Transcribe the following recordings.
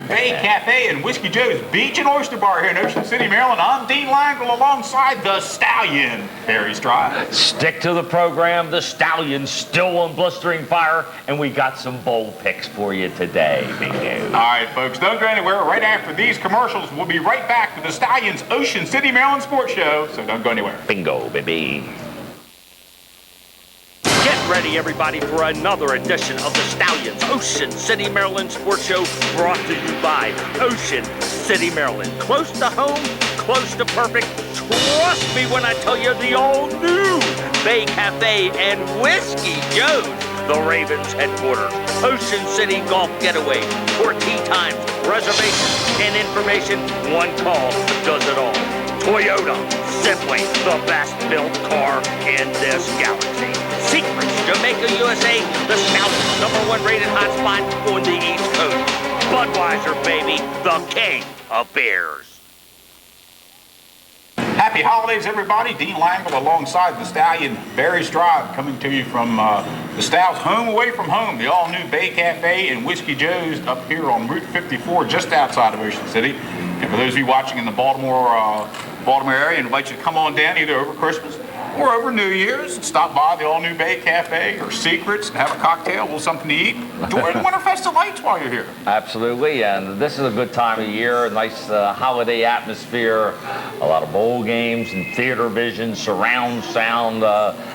Bay Cafe and Whiskey Joe's Beach and Oyster Bar here in Ocean City, Maryland. I'm Dean Langle alongside the Stallion, Barry Stroud. Stick to the program. The Stallion's still on blistering fire, and we got some bold picks for you today, bingo. All right, folks, don't go anywhere. Right after these commercials, we'll be right back with the Stallion's Ocean City, Maryland Sports Show, so don't go anywhere. Bingo, baby. Get ready, everybody, for another edition of the Stallion's Ocean City, Maryland Sports Show, brought to you by Ocean City, Maryland. Close to home, close to perfect. Trust me when I tell you the all-new Bay Cafe and Whiskey Joe's, the Ravens headquarters. Ocean City Golf Getaway. For tee times, reservations, and information, one call does it all. Toyota, simply the best built car in this galaxy. Secrets, Jamaica, USA, the South's #1 rated hotspot on the East Coast. Budweiser, baby, the king of beers. Happy holidays, everybody. Dean Langle alongside the Stallion, Barry Stroud, coming to you from the Stow's home away from home, the all-new Bay Cafe and Whiskey Joe's up here on Route 54, just outside of Ocean City. And for those of you watching in the Baltimore area, I invite you to come on down either over Christmas or over New Year's and stop by the all-new Bay Cafe or Secrets and have a cocktail, a little something to eat. Enjoy the Winterfest delights while you're here. Absolutely, and this is a good time of year, a nice holiday atmosphere, a lot of bowl games and theater vision, surround sound.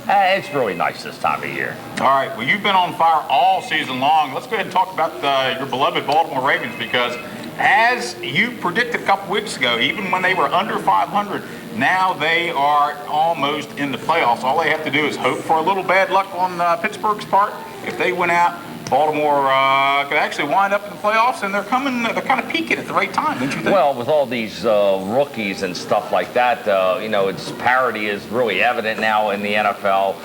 It's really nice this time of year. All right, well, you've been on fire all season long. Let's go ahead and talk about your beloved Baltimore Ravens, because as you predicted a couple weeks ago, even when they were under 500, now they are almost in the playoffs. All they have to do is hope for a little bad luck on Pittsburgh's part. If they win out, Baltimore could actually wind up in the playoffs, and they're kind of peaking at the right time, don't you think? Well, with all these rookies and stuff like that, its parity is really evident now in the NFL.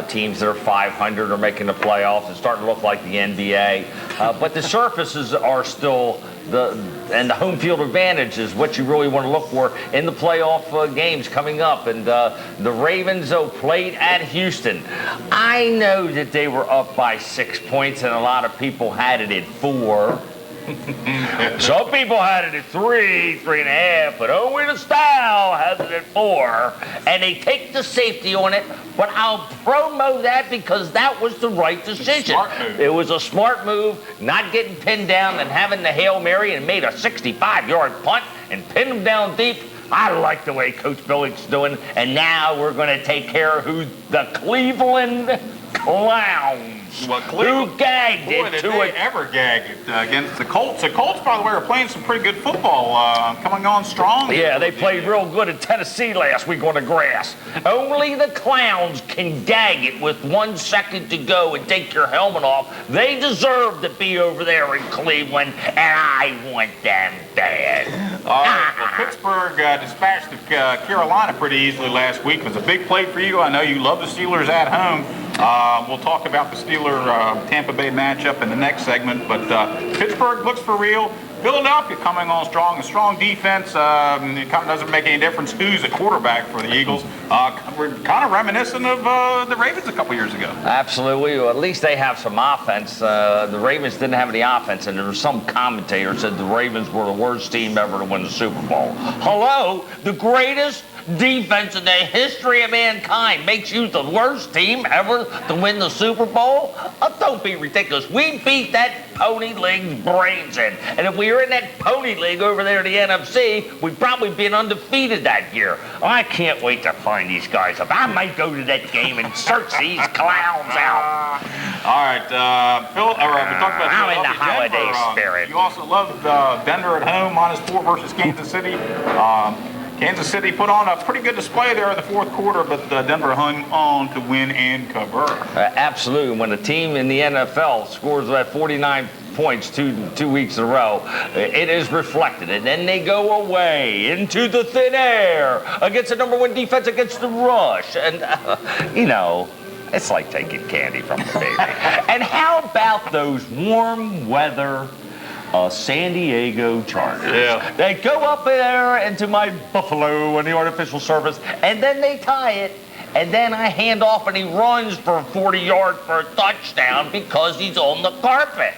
Teams that are 500 are making the playoffs. It's starting to look like the NBA. But the surfaces are still and the home field advantage is what you really want to look for in the playoff games coming up. And the Ravens, played at Houston. I know that they were up by 6 points, and a lot of people had it at 4. Some people had it at 3, 3.5, but only the Style has it at 4. And they take the safety on it, but I'll promo that because that was the right decision. Smart move. It was a smart move, not getting pinned down and having the Hail Mary and made a 65-yard punt and pinned them down deep. I like the way Coach Billick's doing, and now we're going to take care of the Cleveland Clowns. Well, who gagged boy, it did to they it. ever gag it against the Colts. The Colts, by the way, are playing some pretty good football, coming on strong. Yeah, they played real good in Tennessee last week on the grass. Only the Clowns can gag it with 1 second to go and take your helmet off. They deserve to be over there in Cleveland, and I want them bad. Pittsburgh dispatched Carolina pretty easily last week. It was a big play for you. I know you love the Steelers at home. We'll talk about the Steeler-Tampa Bay matchup in the next segment, but Pittsburgh looks for real. Philadelphia coming on strong, a strong defense. It kind of doesn't make any difference who's a quarterback for the Eagles. We're kind of reminiscent of the Ravens a couple years ago. Absolutely. Well, at least they have some offense. The Ravens didn't have any offense, and there was some commentator said the Ravens were the worst team ever to win the Super Bowl. Hello? The greatest defense in the history of mankind makes you the worst team ever to win the Super Bowl? Don't be ridiculous. We beat that Pony League's brains in. And if we were in that Pony League over there in the NFC, we'd probably been undefeated that year. I can't wait to find these guys up. I might go to that game and search these clowns out. All right, Phil, we talked about I'm in the Philadelphia, holiday Denver. spirit. You also loved Denver at home, -4 versus Kansas City. Kansas City put on a pretty good display there in the fourth quarter, but Denver hung on to win and cover. Absolutely. When a team in the NFL scores that 49 points two weeks in a row, it is reflected. And then they go away into the thin air against the #1 defense against the rush. And, it's like taking candy from a baby. And how about those warm weather San Diego Chargers? Yeah. They go up there into my Buffalo and the artificial surface, and then they tie it. and then I hand off and he runs for 40 yards for a touchdown because he's on the carpet.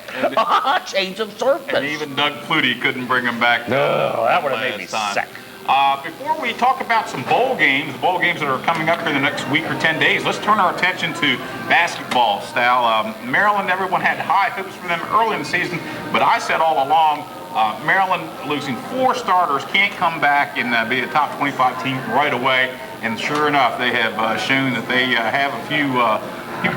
Change of surface. And even Doug Flutie couldn't bring him back. No, that would have made me sick. Before we talk about some bowl games that are coming up in the next week or 10 days, let's turn our attention to basketball, Stal. Maryland, everyone had high hopes for them early in the season, but I said all along, Maryland losing 4 starters can't come back and be a top 25 team right away. And sure enough, they have shown that they have a few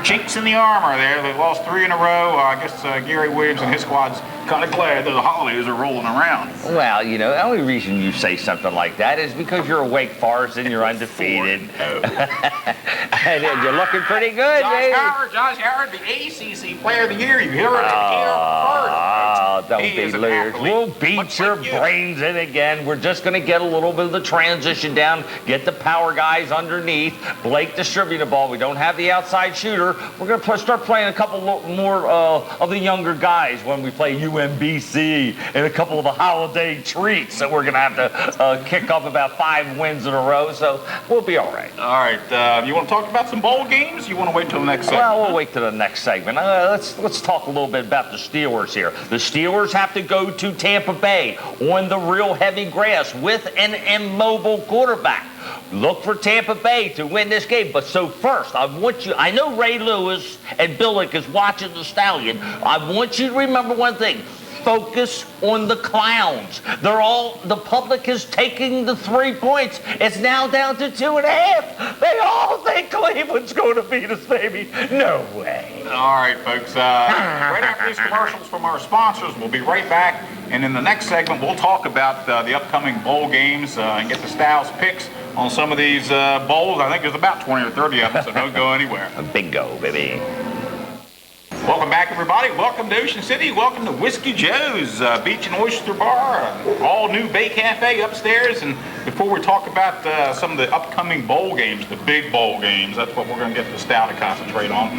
chinks in the armor there. They've lost 3 in a row. I guess Gary Williams and his squad's kind of glad that the holidays are rolling around. Well, you know, the only reason you say something like that is because you're a Wake Forest and you're undefeated. And you're looking pretty good, baby. Josh Howard, the ACC Player of the Year. You hear it here first. Oh, don't be losers. We'll beat your brains in again. We're just going to get a little bit of the transition down, get the power guys underneath. Blake distribute the ball. We don't have the outside shooter. We're going to start playing a couple more of the younger guys when we play UMBC and a couple of the holiday treats that we're going to have to kick up about 5 wins in a row. So we'll be all right. All right. You want to talk about some bowl games? You want to wait till the next segment? Well, we'll wait till the next segment. Let's talk a little bit about the Steelers here. The Steelers have to go to Tampa Bay on the real heavy grass with an immobile quarterback. Look for Tampa Bay to win this game. But so first, I know Ray Lewis and Billick is watching the Stallion. I want you to remember one thing. Focus on the clowns. The public is taking the 3 points. It's now down to 2.5. They all think Cleveland's going to beat us, baby. No way. All right, folks. Right after these commercials from our sponsors, we'll be right back. And in the next segment, we'll talk about the upcoming bowl games and get the Styles picks on some of these bowls. I think there's about 20 or 30 of them, so don't go anywhere. Bingo, baby. Welcome back, everybody. Welcome to Ocean City. Welcome to Whiskey Joe's Beach and Oyster Bar. All new Bay Cafe upstairs. And before we talk about some of the upcoming bowl games, the big bowl games, that's what we're going to get the Stout to concentrate on.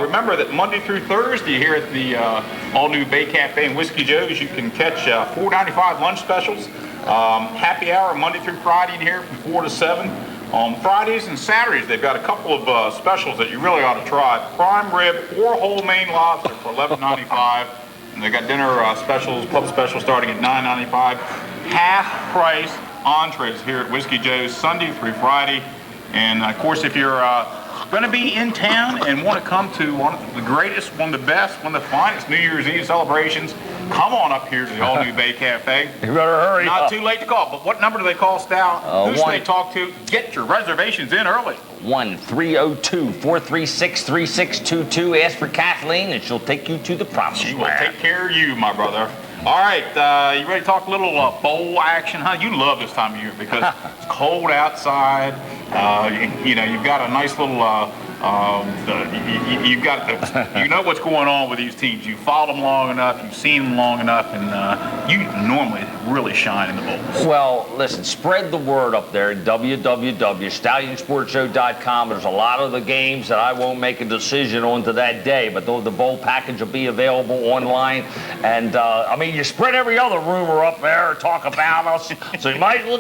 Remember that Monday through Thursday here at the all new Bay Cafe and Whiskey Joe's, you can catch $4.95 lunch specials. Happy hour Monday through Friday in here from 4 to 7. On Fridays and Saturdays, they've got a couple of specials that you really ought to try. Prime rib or whole Maine lobster for $11.95. And they got dinner specials, pub specials starting at $9.95. Half price entrees here at Whiskey Joe's Sunday through Friday. And of course, if you're going to be in town and want to come to one of the greatest, one of the best, one of the finest New Year's Eve celebrations, come on up here to the all-new Bay Cafe. You better hurry. Not too late to call, but what number do they call, Stout? Who should they talk to? Get your reservations in early. 1-302-436-3622. Ask for Kathleen, and she'll take you to the promised land. She will take care of you, my brother. All right, you ready to talk a little bowl action, huh? You love this time of year because it's cold outside. You know, you've got a nice little, you know what's going on with these teams. You've followed them long enough, you've seen them long enough, and you normally really shine in the bowls. Well, listen, spread the word up there at www.stallionsportshow.com. There's a lot of the games that I won't make a decision on to that day, but the bowl package will be available online. And I mean, you spread every other rumor up there, talk about us, so you might as well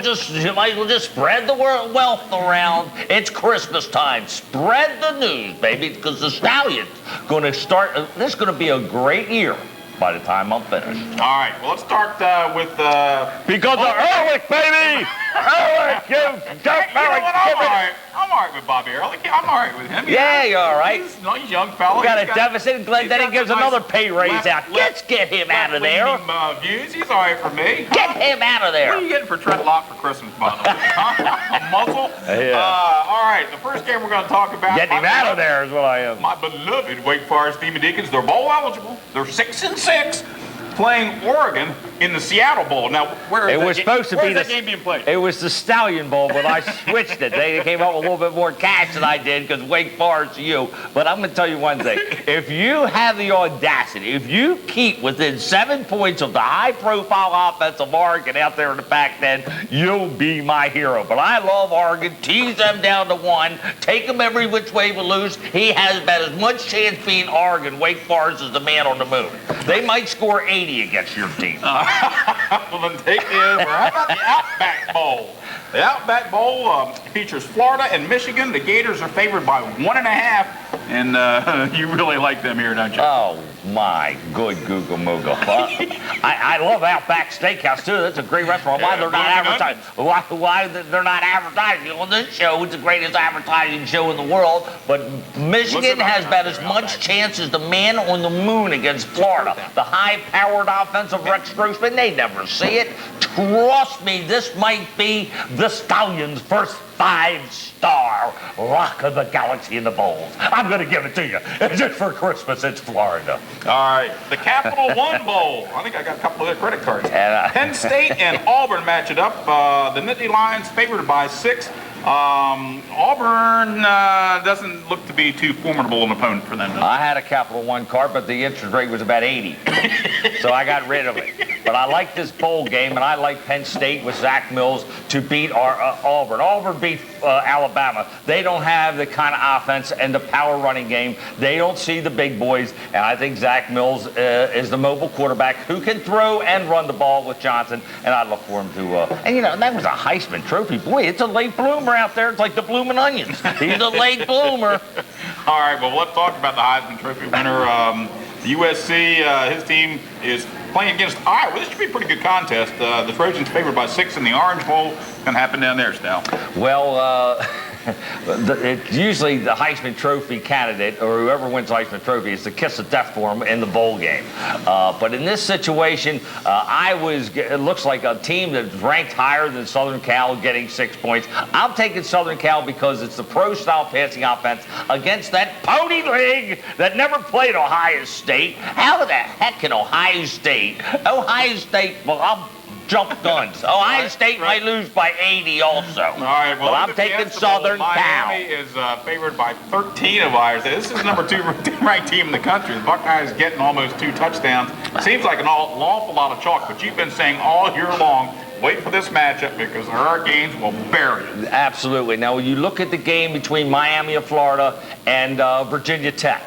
just spread the wealth around. It's Christmas time. Spread the news, baby, because the Stallion's going to start. This is going to be a great year by the time I'm finished. All right, well, let's start with... because of Ehrlich, baby! Ehrlich, I'm all right with Bobby Ehrlich. I'm all right with him. Yeah, you're all right. He's a nice young fellow. We got a deficit, and Glenn Denny gives another pay raise out. Let's get him out of there. Views. He's all right for me. Get him out of there. What are you getting for Trent Lott for Christmas, by the way? A muzzle? Yeah. All right, the first game we're going to talk about... Get him out of there is what I am. My beloved Wake Forest Demon Deacons, they're bowl eligible. They're 6-6. Playing Oregon in the Seattle Bowl. Now, where's that game being played? It was the Stallion Bowl, but I switched it. They came up with a little bit more cash than I did because Wake Forest you. But I'm going to tell you one thing. If you have the audacity, if you keep within 7 points of the high-profile offensive Oregon out there in the back, then you'll be my hero. But I love Oregon. Tease them down to 1. Take them every which way we lose. He has about as much chance being Oregon. Wake Forest is the man on the moon. They might score 80 against your team. Well, then take the over. How about the Outback Bowl? The Outback Bowl features Florida and Michigan. The Gators are favored by 1.5, and you really like them here, don't you? Oh, my good Google Moogle. I love Outback Steakhouse, too. That's a great restaurant. Why they're not advertising? Why they're not advertising on this show? It's the greatest advertising show in the world. But Michigan has about as much chance as the man on the moon against Florida. The high-powered offense of Rex Grossman, they never see it. Trust me, this might be the Stallions' first 5-star Rock of the Galaxy in the Bowls. I'm going to give it to you. Just for Christmas, it's Florida. All right, the Capital One Bowl. I think I got a couple of credit cards. Penn State and Auburn match it up. The Nittany Lions favored by 6. Auburn doesn't look to be too formidable an opponent for them. I had a Capital One card, but the interest rate was about 80. So I got rid of it. But I like this bowl game, and I like Penn State with Zach Mills to beat Auburn. Auburn beat Alabama. They don't have the kind of offense and the power running game. They don't see the big boys, and I think Zach Mills is the mobile quarterback who can throw and run the ball with Johnson, and I look for him to. And, you know, that was a Heisman Trophy. Boy, it's a late bloomer out there. It's like the blooming onions. He's a late bloomer. All right, well, let's talk about the Heisman Trophy winner. USC, his team is playing against Iowa. This should be a pretty good contest. The Trojans favored by 6 in the Orange Bowl. Going to happen down there, Stal. Well, it's usually the Heisman Trophy candidate or whoever wins the Heisman Trophy is the kiss of death for him in the bowl game. But in this situation, it looks like a team that's ranked higher than Southern Cal getting 6 points. I'm taking Southern Cal because it's the pro-style passing offense against that pony league that never played Ohio State. How the heck can Ohio State, well, I'll jump guns. Ohio State might lose by 80 also. All right, well, but I'm taking Southern Cal. Miami is favored by 13 of ours. This is number 2 ranked team in the country. The Buckeyes getting almost 2 touchdowns. Seems like an awful lot of chalk, but you've been saying all year long, wait for this matchup because the Hurricanes will bury it. Absolutely. Now, when you look at the game between Miami of Florida and Virginia Tech,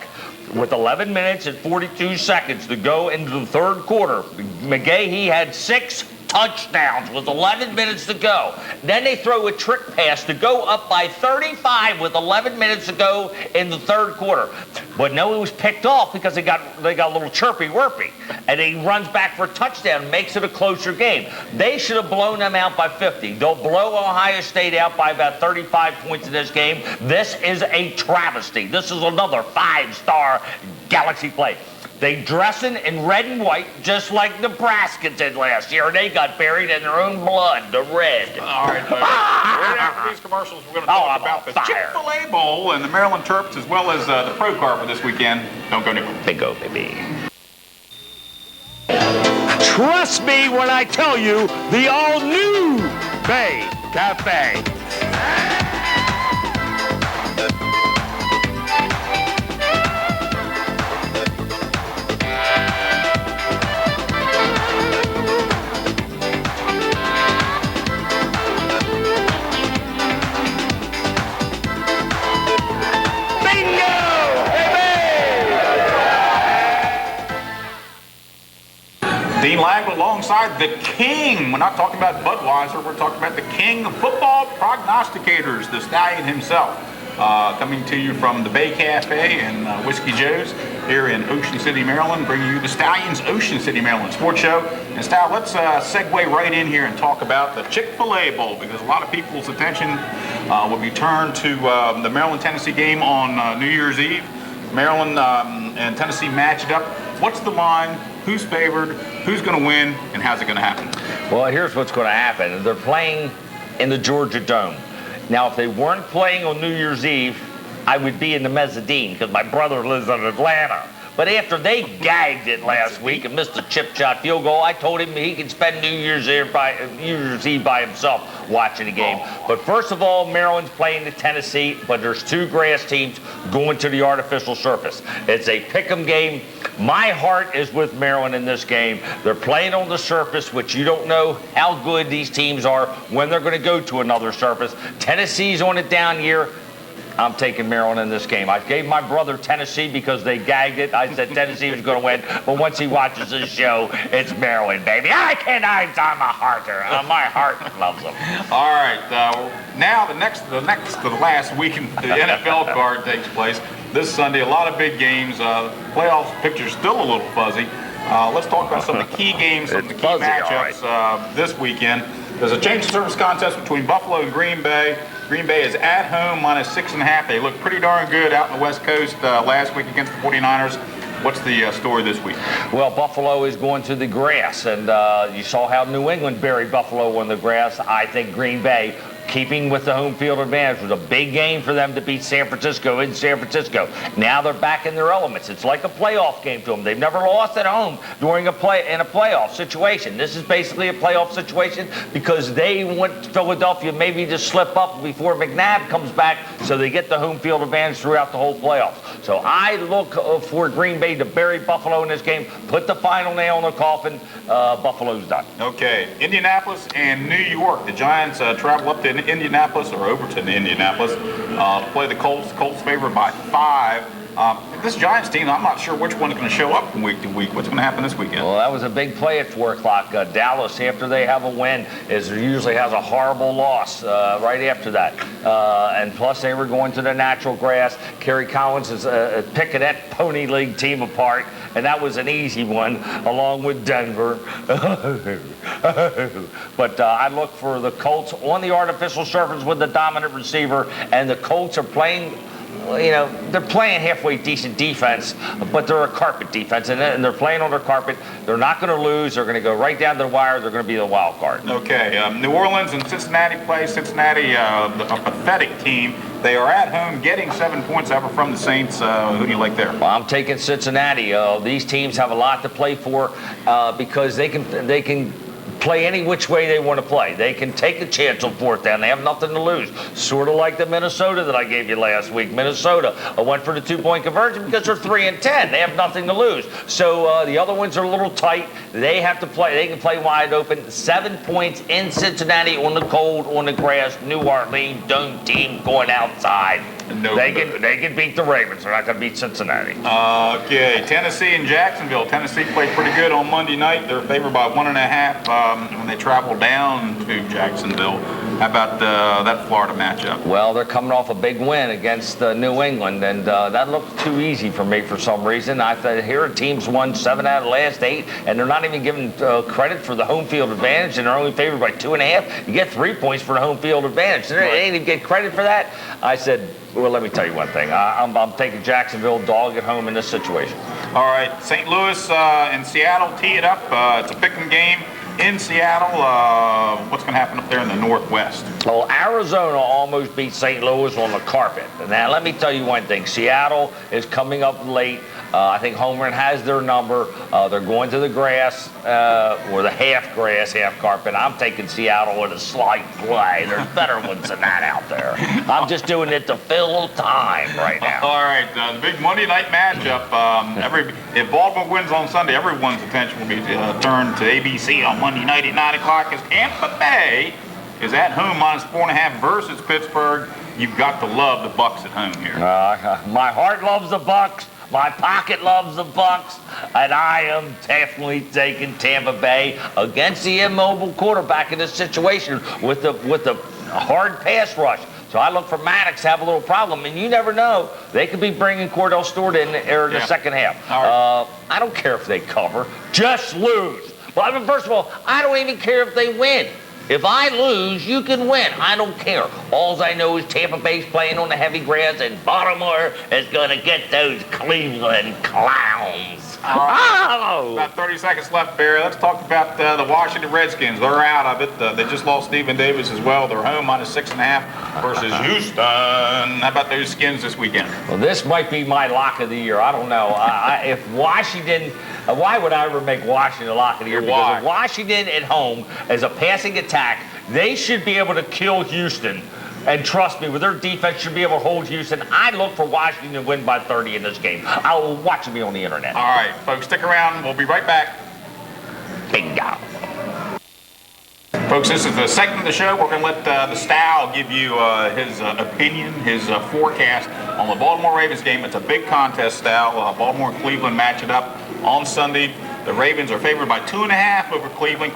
with 11 minutes and 42 seconds to go into the third quarter, McGahee had 6 touchdowns with 11 minutes to go. Then they throw a trick pass to go up by 35 with 11 minutes to go in the third quarter. But no, it was picked off because they got a little chirpy-wirpy. And he runs back for a touchdown, makes it a closer game. They should have blown them out by 50. They'll blow Ohio State out by about 35 points in this game. This is a travesty. This is another 5-star Galaxy play. They dressing in red and white, just like Nebraska did last year. They got buried in their own blood, the red. All right, right after these commercials, we're going to talk about the Chick-fil-A Bowl and the Maryland Terps, as well as the Pro Car for this weekend. Don't go anywhere. Bingo, baby. Trust me when I tell you, the all-new Bay Cafe. Dean Lang alongside the king. We're not talking about Budweiser. We're talking about the king of football prognosticators, the Stallion himself. Coming to you from the Bay Cafe and Whiskey Joe's here in Ocean City, Maryland, bringing you the Stallions Ocean City, Maryland Sports Show. And Stal, let's segue right in here and talk about the Chick-fil-A Bowl, because a lot of people's attention will be turned to the Maryland-Tennessee game on New Year's Eve. Maryland and Tennessee matched up. What's the line? Who's favored? Who's going to win? And how's it going to happen? Well, here's what's going to happen. They're playing in the Georgia Dome. Now, if they weren't playing on New Year's Eve, I would be in the mezzanine because my brother lives in Atlanta. But after they gagged it last week and missed a chip shot field goal, I told him he could spend New Year's Eve by himself watching the game. But first of all, Maryland's playing the Tennessee, but there's 2 grass teams going to the artificial surface. It's a pick'em game. My heart is with Maryland in this game. They're playing on the surface, which you don't know how good these teams are when they're going to go to another surface. Tennessee's on a down year. I'm taking Maryland in this game. I gave my brother Tennessee because they gagged it. I said Tennessee was going to win, but once he watches this show, it's Maryland, baby. I cannot. I'm a hearter. My heart loves them. All right. Now the last weekend, the NFL card takes place this Sunday. A lot of big games. Playoff picture's still a little fuzzy. Let's talk about some of the key games, some of the key matchups this weekend. There's a change of service contest between Buffalo and Green Bay. Green Bay is at home -6.5. They looked pretty darn good out in the West Coast last week against the 49ers. What's the story this week? Well, Buffalo is going to the grass, and you saw how New England buried Buffalo on the grass. I think Green Bay, keeping with the home field advantage, was a big game for them to beat San Francisco in San Francisco. Now they're back in their elements. It's like a playoff game to them. They've never lost at home during in a playoff situation. This is basically a playoff situation because they want Philadelphia maybe to slip up before McNabb comes back, so they get the home field advantage throughout the whole playoffs. So I look for Green Bay to bury Buffalo in this game, put the final nail in the coffin. Buffalo's done. Okay, Indianapolis and New York. The Giants travel up to Indianapolis or over to Indianapolis to play the Colts. Colts favored by 5. This Giants team, I'm not sure which one's going to show up from week to week. What's going to happen this weekend? Well, that was a big play at 4 o'clock. Dallas, after they have a win, usually has a horrible loss right after that. And plus, they were going to the natural grass. Kerry Collins is picking that Pony League team apart, and that was an easy one, along with Denver. But I look for the Colts on the artificial surface with the dominant receiver, and the Colts are playing. They're playing halfway decent defense, but they're a carpet defense, and they're playing on their carpet. They're not going to lose. They're going to go right down to the wire. They're going to be the wild card. Okay, New Orleans and Cincinnati play. Cincinnati, a pathetic team. They are at home getting 7 points over from the Saints. Who do you like there? Well, I'm taking Cincinnati. These teams have a lot to play for because they can play any which way they want to play. They can take a chance on 4th down. They have nothing to lose. Sort of like the Minnesota that I gave you last week. Minnesota went for the 2-point conversion because they're 3-10. They have nothing to lose. So the other ones are a little tight. They have to play. They can play wide open. 7 points in Cincinnati on the cold, on the grass. New Orleans dome team going outside. No, they can beat the Ravens. They're not going to beat Cincinnati. Okay, Tennessee and Jacksonville. Tennessee played pretty good on Monday night. They're favored by 1.5 when they travel down to Jacksonville. How about that Florida matchup? Well, they're coming off a big win against New England, and that looked too easy for me for some reason. I thought here teams won 7 out of the last 8, and they're not even given credit for the home field advantage, and they're only favored by 2.5. You get 3 points for the home field advantage. They ain't even get credit for that. I said, well, let me tell you one thing. I'm taking Jacksonville dog at home in this situation. All right, St. Louis and Seattle tee it up. It's a pick'em game in Seattle. What's going to happen up there in the Northwest? Well, Arizona almost beat St. Louis on the carpet. Now, let me tell you one thing. Seattle is coming up late. I think Homer has their number. They're going to the grass, or the half grass, half carpet. I'm taking Seattle with a slight play. There's better ones than that out there. I'm just doing it to fill time right now. All right, the big Monday night matchup. If Baltimore wins on Sunday, everyone's attention will be turned to ABC on Monday night at 9 o'clock as Tampa Bay is at home -4.5 versus Pittsburgh. You've got to love the Bucs at home here. My heart loves the Bucs. My pocket loves the Bucs, and I am definitely taking Tampa Bay against the immobile quarterback in this situation with the hard pass rush. So I look for Maddox to have a little problem, and you never know. They could be bringing Cordell Stewart in the second half. Right. I don't care if they cover. Just lose. Well, I mean, first of all, I don't even care if they win. If I lose, you can win. I don't care. All I know is Tampa Bay's playing on the heavy grass, and Baltimore is going to get those Cleveland clowns. About 30 seconds left, Barry. Let's talk about the Washington Redskins. They're out of it. They just lost Stephen Davis as well. They're home -6.5 versus Houston. How about those Skins this weekend? Well, this might be my lock of the year. I don't know. If Washington... why would I ever make Washington a lock of the year? Because if Washington at home as a passing attack, they should be able to kill Houston. And trust me, with their defense, should be able to hold Houston. I look for Washington to win by 30 in this game. I'll watch me on the internet. All right, folks, stick around. We'll be right back. Bingo. Folks, this is the segment of the show. We're going to let the Stal give you his opinion, his forecast on the Baltimore Ravens game. It's a big contest, Stal. Baltimore and Cleveland match it up on Sunday. The Ravens are favored by 2.5 over Cleveland.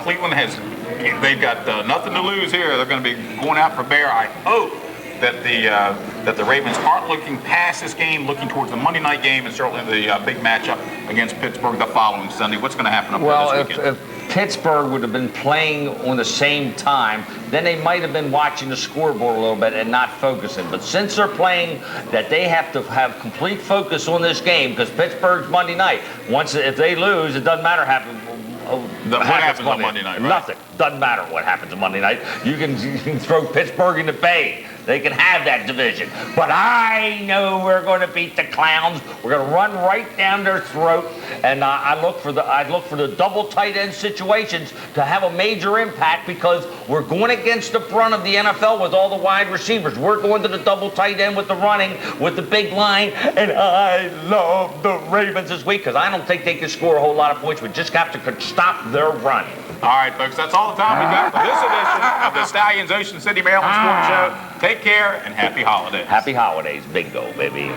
They've got nothing to lose here. They're going to be going out for bear. I hope that the Ravens aren't looking past this game, looking towards the Monday night game, and certainly the big matchup against Pittsburgh the following Sunday. What's going to happen up there this weekend? If Pittsburgh would have been playing on the same time, then they might have been watching the scoreboard a little bit and not focusing. But since they're playing, that they have to have complete focus on this game, because Pittsburgh's Monday night. If they lose, it doesn't matter what happens on Monday night, right? Nothing. Doesn't matter what happens on Monday night. You can throw Pittsburgh in the bay. They can have that division. But I know we're going to beat the Clowns. We're going to run right down their throat. And I look for the double tight end situations to have a major impact, because we're going against the front of the NFL with all the wide receivers. We're going to the double tight end with the running, with the big line. And I love the Ravens this week, because I don't think they can score a whole lot of points. We just have to stop their run. All right, folks, that's all the time we got for this edition of the Stallions Ocean City, Maryland Sports Show. Take care and happy holidays. Happy holidays. Bingo, baby.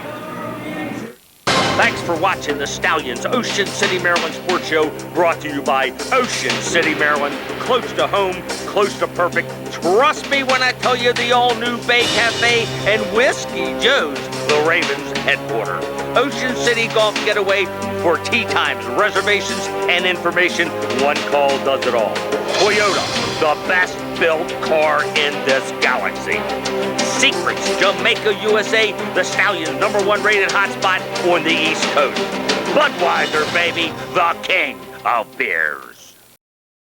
Thanks for watching the Stallions Ocean City, Maryland Sports Show, brought to you by Ocean City, Maryland. Close to home, close to perfect. Trust me when I tell you, the all-new Bay Cafe and Whiskey Joe's, the Ravens headquarters. Ocean City Golf Getaway for tee times, reservations, and information. One call does it all. Toyota, the best built car in this galaxy. Secrets, Jamaica, USA, the Stallions' #1 rated hotspot on the East Coast. Budweiser, baby, the king of beers.